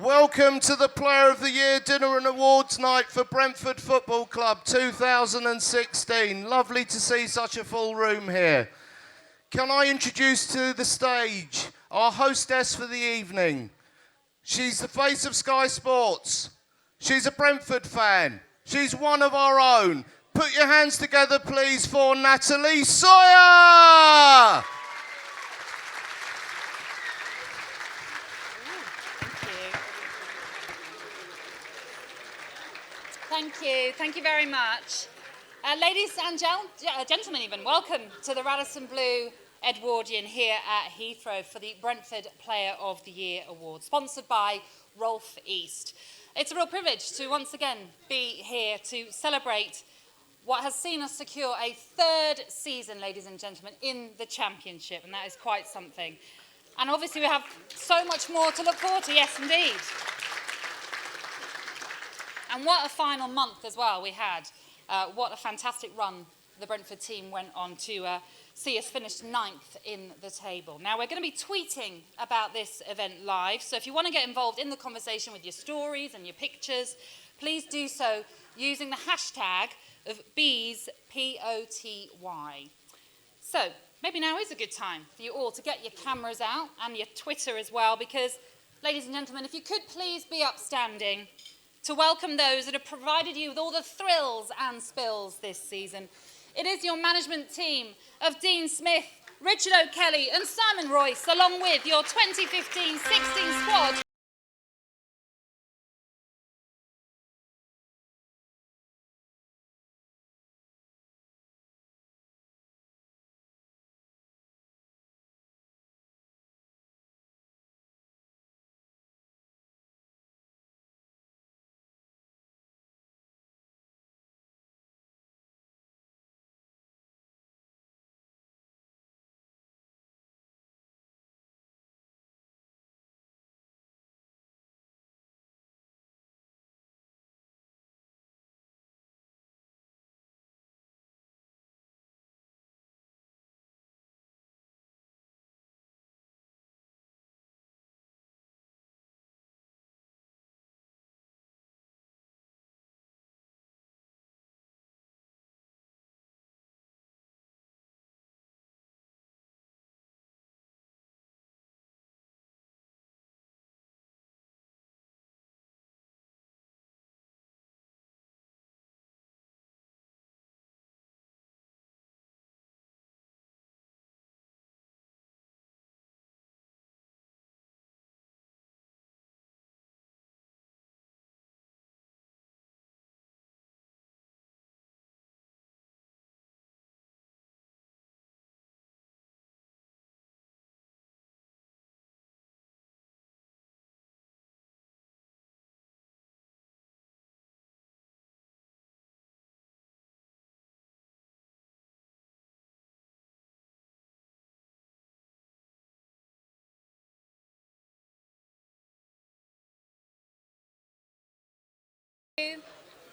Welcome to the Player of the Year Dinner and Awards Night for Brentford Football Club 2016. Lovely to see such a full room here. Can I introduce to the stage our hostess for the evening? She's the face of Sky Sports. She's a Brentford fan. She's one of our own. Put your hands together, please, for Natalie Sawyer! Thank you very much. Ladies and gentlemen even, welcome to the Radisson Blu Edwardian here at Heathrow for the Brentford Player of the Year Award, sponsored by Rolf East. It's a real privilege to once again be here to celebrate what has seen us secure a third season, ladies and gentlemen, in the Championship, and that is quite something. And obviously we have so much more to look forward to, yes indeed. And what a final month as well we had. What a fantastic run the Brentford team went on to see us finish 9th in the table. Now, we're going to be tweeting about this event live, so if you want to get involved in the conversation with your stories and your pictures, please do so using the hashtag of Bees, P-O-T-Y. So, maybe now is a good time for you all to get your cameras out and your Twitter as well, because, ladies and gentlemen, if you could please be upstanding to welcome those that have provided you with all the thrills and spills this season. It is your management team of Dean Smith, Richard O'Kelly and Simon Royce, along with your 2015-16 squad.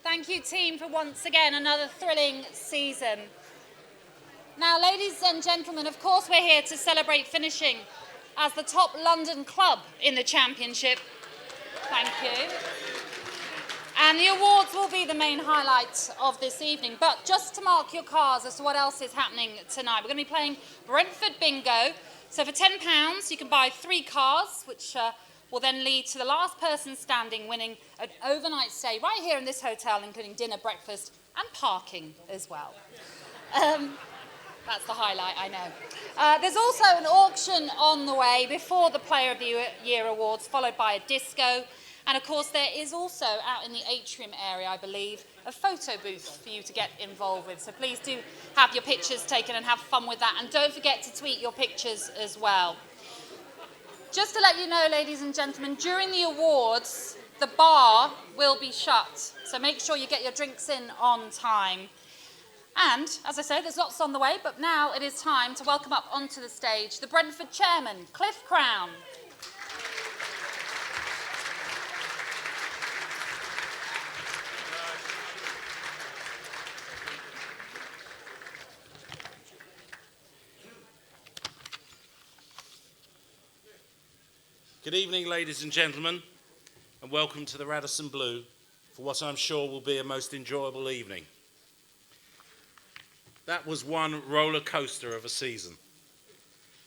Thank you, team, for once again another thrilling season. Now, ladies and gentlemen, of course we're here to celebrate finishing as the top London club in the Championship. Thank you. And the awards will be the main highlight of this evening. But just to mark your cards as to what else is happening tonight, we're going to be playing Brentford Bingo. So for £10, you can buy 3 cars, which will then lead to the last person standing winning an overnight stay right here in this hotel, including dinner, breakfast and parking as well. That's the highlight, I know. There's also an auction on the way before the Player of the Year Awards, followed by a disco. And of course, there is also, out in the atrium area, I believe, a photo booth for you to get involved with. So please do have your pictures taken and have fun with that. And don't forget to tweet your pictures as well. Just to let you know, ladies and gentlemen, during the awards, the bar will be shut. So make sure you get your drinks in on time. And, as I say, there's lots on the way, but now it is time to welcome up onto the stage the Brentford chairman, Cliff Crown. Good evening, ladies and gentlemen. and welcome to the Radisson Blu for what I'm sure will be a most enjoyable evening. That was one roller coaster of a season.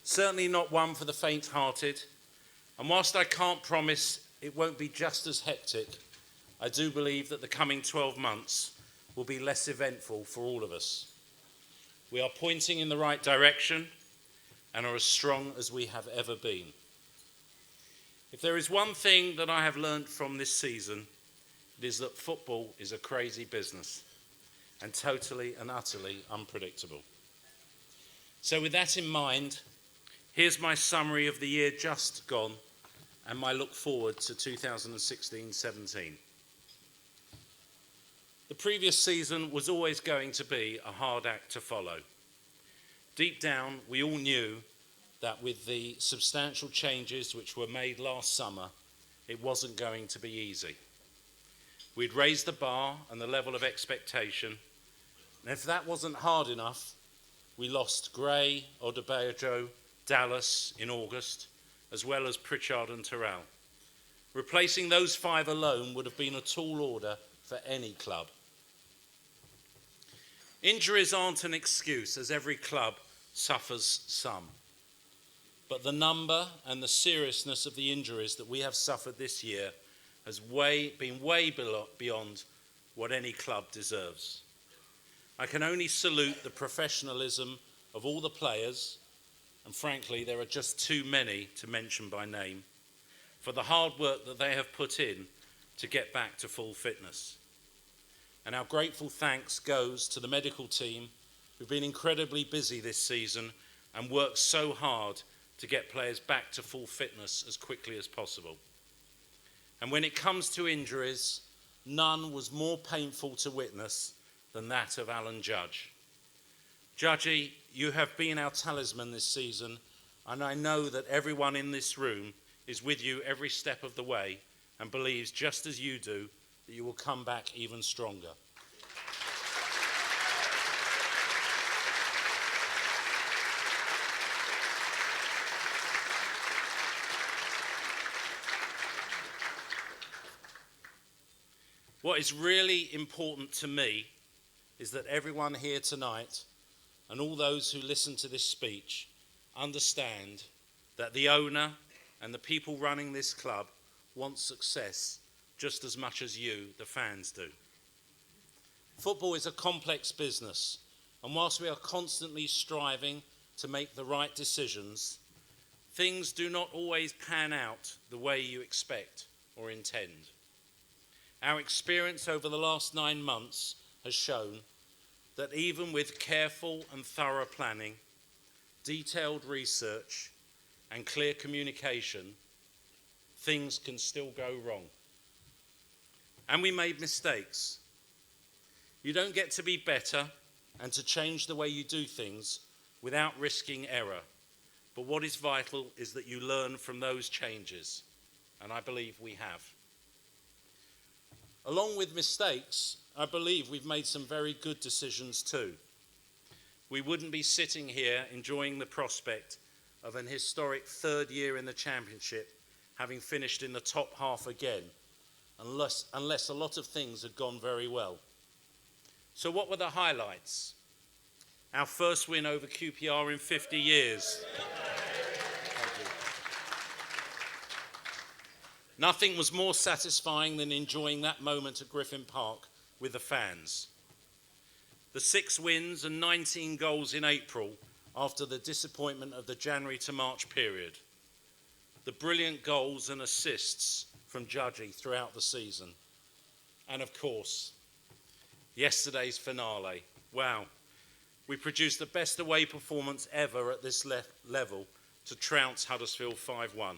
Certainly not one for the faint-hearted, and whilst I can't promise it won't be just as hectic, I do believe that the coming 12 months will be less eventful for all of us. We are pointing in the right direction and are as strong as we have ever been. If there is one thing that I have learned from this season, it is that football is a crazy business and totally and utterly unpredictable. So with that in mind, here's my summary of the year just gone and my look forward to 2016-17. The previous season was always going to be a hard act to follow. Deep down, we all knew that with the substantial changes which were made last summer, it wasn't going to be easy. We'd raised the bar and the level of expectation, and if that wasn't hard enough, we lost Gray, Odebajo, Dallas in August, as well as Pritchard and Terrell. Replacing those five alone would have been a tall order for any club. Injuries aren't an excuse, as every club suffers some. But the number and the seriousness of the injuries that we have suffered this year has been way beyond what any club deserves. I can only salute the professionalism of all the players, and frankly, there are just too many to mention by name, for the hard work that they have put in to get back to full fitness. And our grateful thanks goes to the medical team, who've been incredibly busy this season and worked so hard to get players back to full fitness as quickly as possible. And when it comes to injuries, none was more painful to witness than that of Alan Judge. Judgy, you have been our talisman this season, and I know that everyone in this room is with you every step of the way and believes, just as you do, that you will come back even stronger. What is really important to me is that everyone here tonight and all those who listen to this speech understand that the owner and the people running this club want success just as much as you, the fans, do. Football is a complex business, and whilst we are constantly striving to make the right decisions, things do not always pan out the way you expect or intend. Our experience over the last 9 months has shown that even with careful and thorough planning, detailed research, and clear communication, things can still go wrong. And we made mistakes. You don't get to be better and to change the way you do things without risking error. But what is vital is that you learn from those changes, and I believe we have. Along with mistakes, I believe we've made some very good decisions too. We wouldn't be sitting here enjoying the prospect of an historic third year in the Championship, having finished in the top half again, unless a lot of things had gone very well. So what were the highlights? Our first win over QPR in 50 years. Nothing was more satisfying than enjoying that moment at Griffin Park with the fans. The 6 wins and 19 goals in April after the disappointment of the January to March period. The brilliant goals and assists from Judgy throughout the season. And of course, yesterday's finale. Wow. We produced the best away performance ever at this level to trounce Huddersfield 5-1.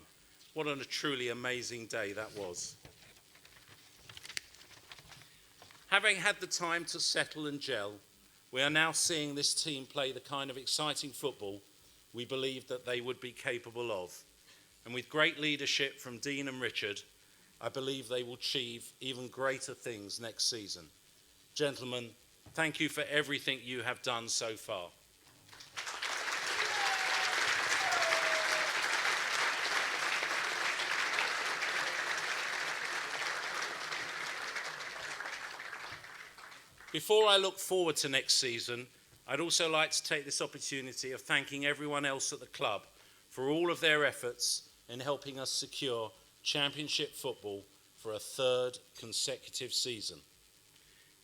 What a truly amazing day that was. Having had the time to settle and gel, we are now seeing this team play the kind of exciting football we believed that they would be capable of. And with great leadership from Dean and Richard, I believe they will achieve even greater things next season. Gentlemen, thank you for everything you have done so far. Before I look forward to next season, I'd also like to take this opportunity of thanking everyone else at the club for all of their efforts in helping us secure Championship football for a third consecutive season.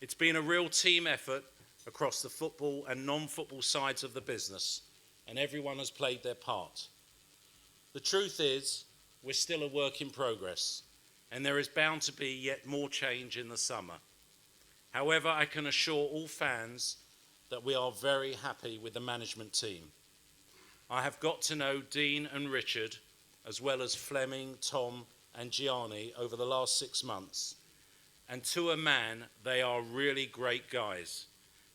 It's been a real team effort across the football and non-football sides of the business, and everyone has played their part. The truth is, we're still a work in progress, and there is bound to be yet more change in the summer. However, I can assure all fans that we are very happy with the management team. I have got to know Dean and Richard, as well as Fleming, Tom and Gianni over the last 6 months, and to a man, they are really great guys,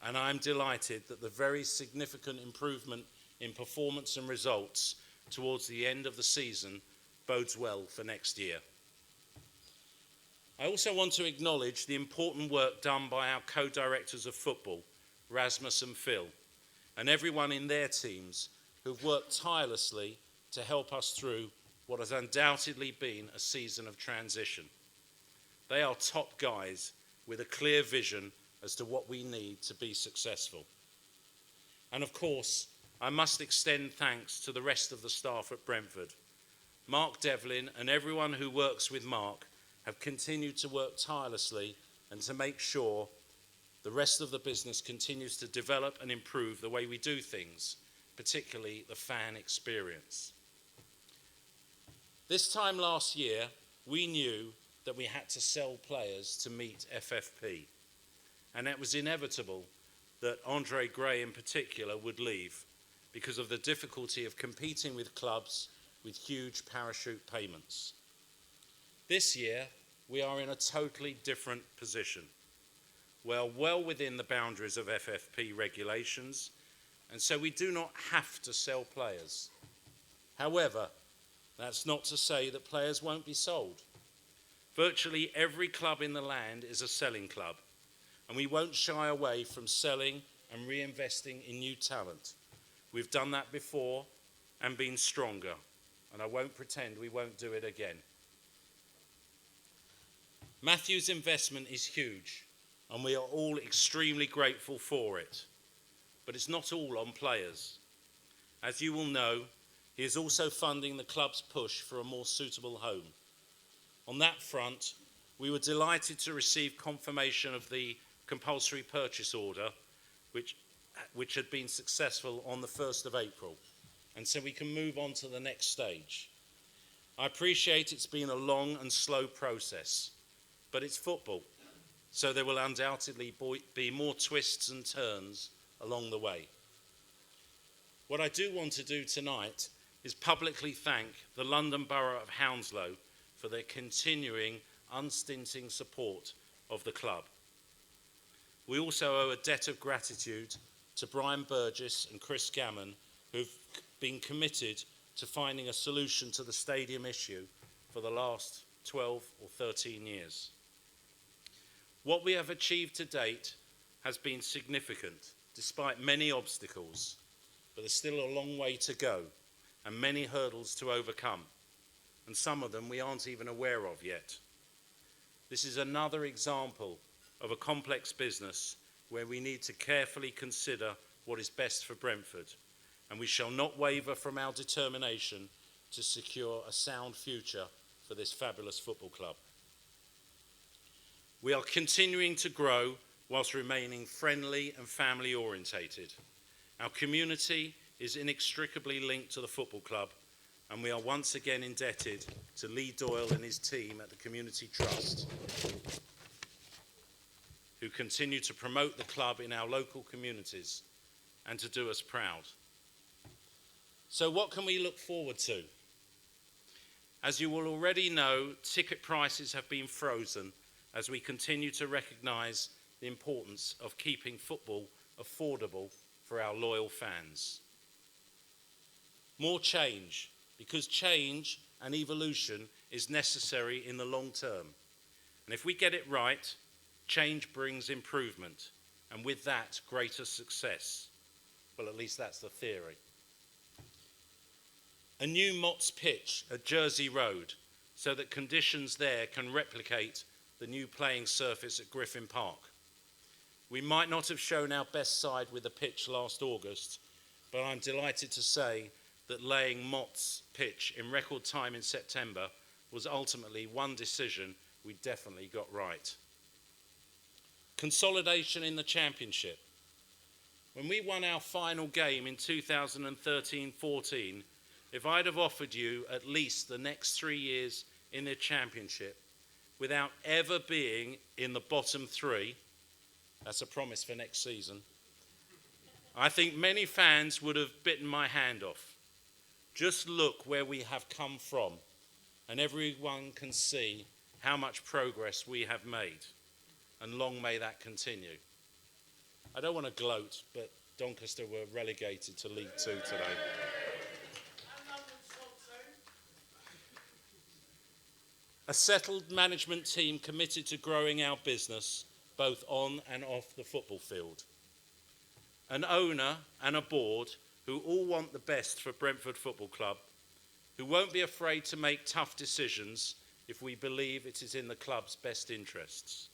and I'm delighted that the very significant improvement in performance and results towards the end of the season bodes well for next year. I also want to acknowledge the important work done by our co-directors of football, Rasmus and Phil, and everyone in their teams who've worked tirelessly to help us through what has undoubtedly been a season of transition. They are top guys with a clear vision as to what we need to be successful. And of course, I must extend thanks to the rest of the staff at Brentford. Mark Devlin and everyone who works with Mark have continued to work tirelessly and to make sure the rest of the business continues to develop and improve the way we do things, particularly the fan experience. This time last year, we knew that we had to sell players to meet FFP, and it was inevitable that Andre Gray in particular would leave because of the difficulty of competing with clubs with huge parachute payments. This year, we are in a totally different position. We're well within the boundaries of FFP regulations, and so we do not have to sell players. However, that's not to say that players won't be sold. Virtually every club in the land is a selling club, and we won't shy away from selling and reinvesting in new talent. We've done that before and been stronger, and I won't pretend we won't do it again. Matthew's investment is huge, and we are all extremely grateful for it. But it's not all on players. As you will know, he is also funding the club's push for a more suitable home. On that front, we were delighted to receive confirmation of the compulsory purchase order, which had been successful on the 1st of April, and so we can move on to the next stage. I appreciate it's been a long and slow process, but it's football, so there will undoubtedly be more twists and turns along the way. What I do want to do tonight is publicly thank the London Borough of Hounslow for their continuing, unstinting support of the club. We also owe a debt of gratitude to Brian Burgess and Chris Gammon, who've been committed to finding a solution to the stadium issue for the last 12 or 13 years. What we have achieved to date has been significant, despite many obstacles, but there's still a long way to go and many hurdles to overcome, and some of them we aren't even aware of yet. This is another example of a complex business where we need to carefully consider what is best for Brentford, and we shall not waver from our determination to secure a sound future for this fabulous football club. We are continuing to grow whilst remaining friendly and family orientated. Our community is inextricably linked to the football club, and we are once again indebted to Lee Doyle and his team at the Community Trust, who continue to promote the club in our local communities and to do us proud. So what can we look forward to? As you will already know, ticket prices have been frozen as we continue to recognise the importance of keeping football affordable for our loyal fans. More change, because change and evolution is necessary in the long term. And if we get it right, change brings improvement, and with that, greater success. Well, at least that's the theory. A new Mott's pitch at Jersey Road, so that conditions there can replicate the new playing surface at Griffin Park. We might not have shown our best side with the pitch last August, but I'm delighted to say that laying Mott's pitch in record time in September was ultimately one decision we definitely got right. Consolidation in the Championship. When we won our final game in 2013-14, if I'd have offered you at least the next 3 years in the Championship without ever being in the bottom three, that's a promise for next season, I think many fans would have bitten my hand off. Just look where we have come from, and everyone can see how much progress we have made, and long may that continue. I don't want to gloat, but Doncaster were relegated to League Two today. A settled management team committed to growing our business, both on and off the football field. An owner and a board who all want the best for Brentford Football Club, who won't be afraid to make tough decisions if we believe it is in the club's best interests.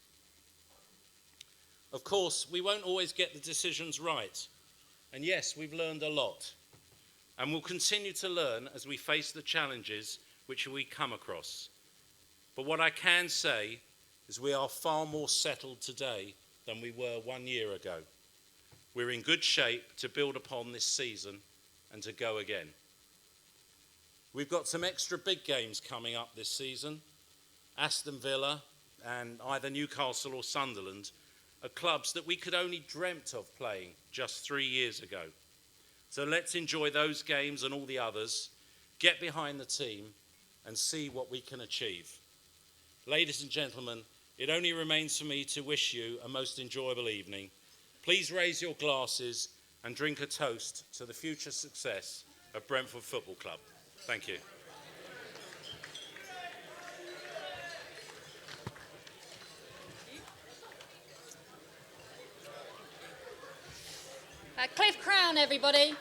Of course, we won't always get the decisions right. And yes, we've learned a lot. And we'll continue to learn as we face the challenges which we come across. But what I can say is we are far more settled today than we were 1 year ago. We're in good shape to build upon this season and to go again. We've got some extra big games coming up this season. Aston Villa and either Newcastle or Sunderland are clubs that we could only dreamt of playing just 3 years ago. So let's enjoy those games and all the others, get behind the team and see what we can achieve. Ladies and gentlemen, it only remains for me to wish you a most enjoyable evening. Please raise your glasses and drink a toast to the future success of Brentford Football Club. Thank you. Cliff Crown, everybody.